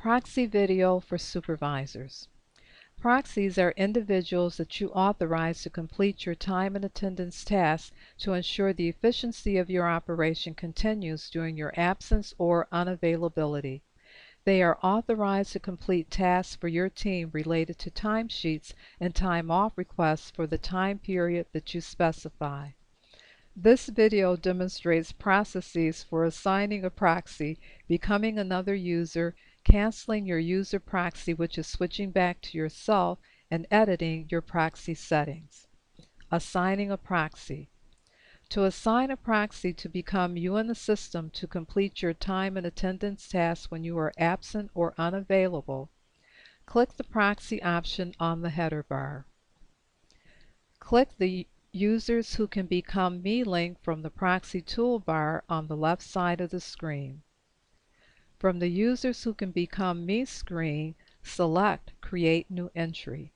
Proxy video for supervisors. Proxies are individuals that you authorize to complete your time and attendance tasks to ensure the efficiency of your operation continues during your absence or unavailability. They are authorized to complete tasks for your team related to timesheets and time off requests for the time period that you specify. This video demonstrates processes for assigning a proxy, becoming another user, canceling your user proxy, which is switching back to yourself, and editing your proxy settings. Assigning a proxy. To assign a proxy to become you in the system to complete your time and attendance tasks when you are absent or unavailable, click the proxy option on the header bar. Click the Users Who Can Become Me link from the Proxy toolbar on the left side of the screen. From the Users Who Can Become Me screen, select Create New Entry.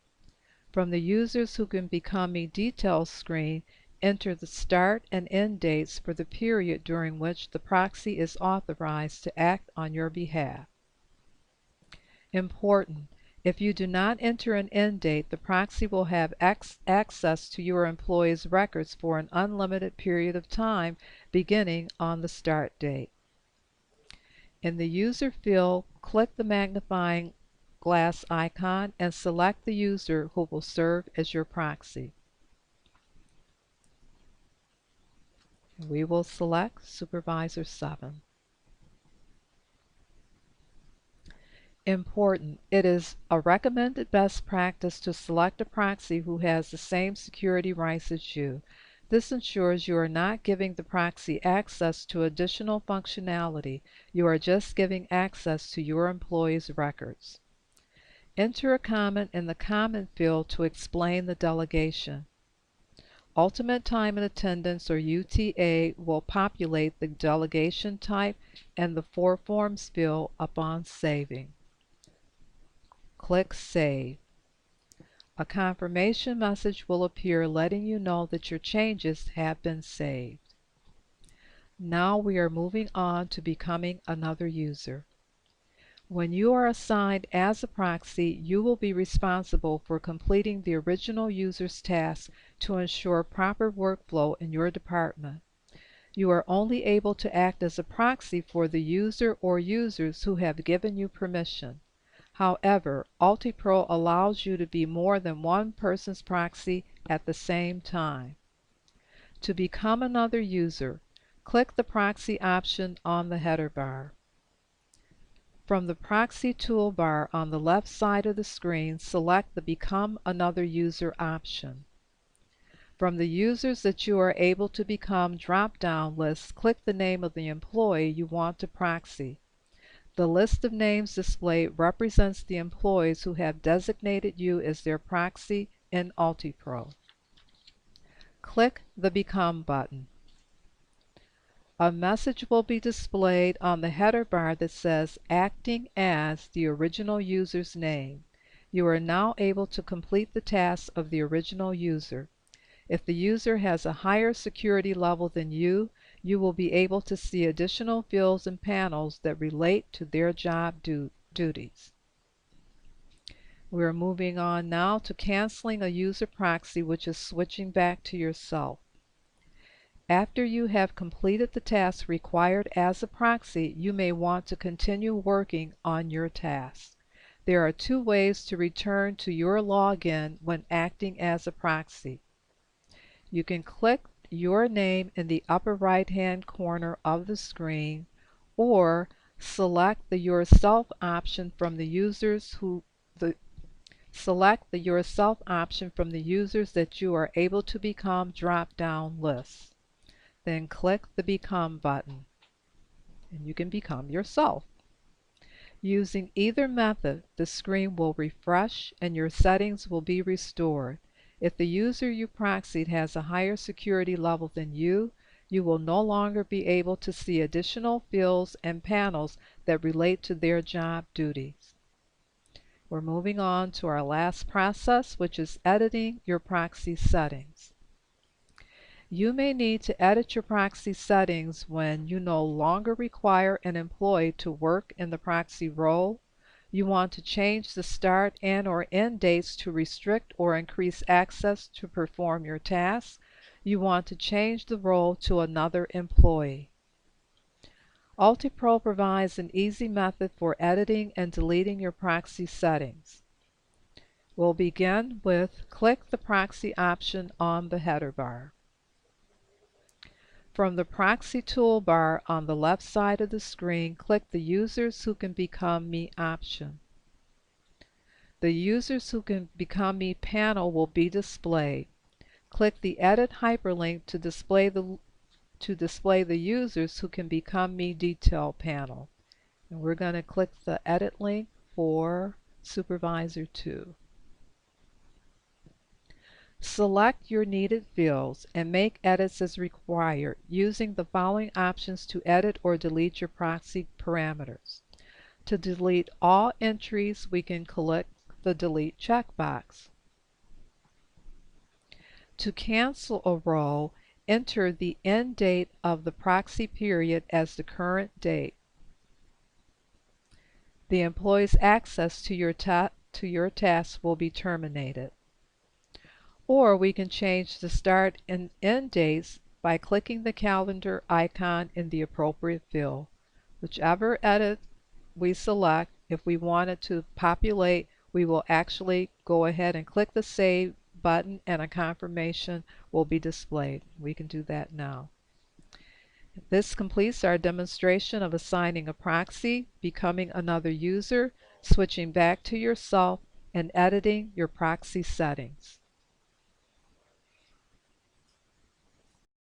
From the Users Who Can Become Me Details screen, enter the start and end dates for the period during which the proxy is authorized to act on your behalf. Important: if you do not enter an end date, the proxy will have access to your employee's records for an unlimited period of time beginning on the start date. In the User field, click the magnifying glass icon and select the user who will serve as your proxy. We will select Supervisor 7. Important: it is a recommended best practice to select a proxy who has the same security rights as you. This ensures you are not giving the proxy access to additional functionality. You are just giving access to your employee's records. Enter a comment in the comment field to explain the delegation. Ultimate Time and Attendance, or UTA, will populate the delegation type and the For Forms field upon saving. Click Save. A confirmation message will appear letting you know that your changes have been saved. Now we are moving on to becoming another user. When you are assigned as a proxy, you will be responsible for completing the original user's tasks to ensure proper workflow in your department. You are only able to act as a proxy for the user or users who have given you permission. However, UltiPro allows you to be more than one person's proxy at the same time. To become another user, click the Proxy option on the header bar. From the Proxy toolbar on the left side of the screen, select the Become Another User option. From the Users that you are able to become drop-down list, click the name of the employee you want to proxy. The list of names displayed represents the employees who have designated you as their proxy in UltiPro. Click the Become button. A message will be displayed on the header bar that says Acting as the original user's name. You are now able to complete the tasks of the original user. If the user has a higher security level than you, you will be able to see additional fields and panels that relate to their job duties. We are moving on now to canceling a user proxy, which is switching back to yourself. After you have completed the tasks required as a proxy, you may want to continue working on your tasks. There are two ways to return to your login when acting as a proxy. You can click your name in the upper right-hand corner of the screen, or select the Yourself option from the users that you are able to become drop-down lists. Then click the Become button, and you can become yourself. Using either method, the screen will refresh and your settings will be restored. If the user you proxied has a higher security level than you, you will no longer be able to see additional fields and panels that relate to their job duties. We're moving on to our last process, which is editing your proxy settings. You may need to edit your proxy settings when you no longer require an employee to work in the proxy role, You want to change the start and/or end dates to restrict or increase access to perform your tasks. You want to change the role to another employee. UltiPro provides an easy method for editing and deleting your proxy settings. We'll begin with click the proxy option on the header bar. From the proxy toolbar on the left side of the screen, click the Users Who Can Become Me option. The Users Who Can Become Me panel will be displayed. Click the Edit hyperlink to display the Users Who Can Become Me detail panel. And we're going to click the Edit link for Supervisor 2. Select your needed fields and make edits as required using the following options to edit or delete your proxy parameters. To delete all entries, we can click the Delete checkbox. To cancel a role, enter the end date of the proxy period as the current date. The employee's access to your task will be terminated. Or we can change the start and end dates by clicking the calendar icon in the appropriate field. Whichever edit we select, if we want it to populate, we will actually go ahead and click the Save button and a confirmation will be displayed. We can do that now. This completes our demonstration of assigning a proxy, becoming another user, switching back to yourself, and editing your proxy settings.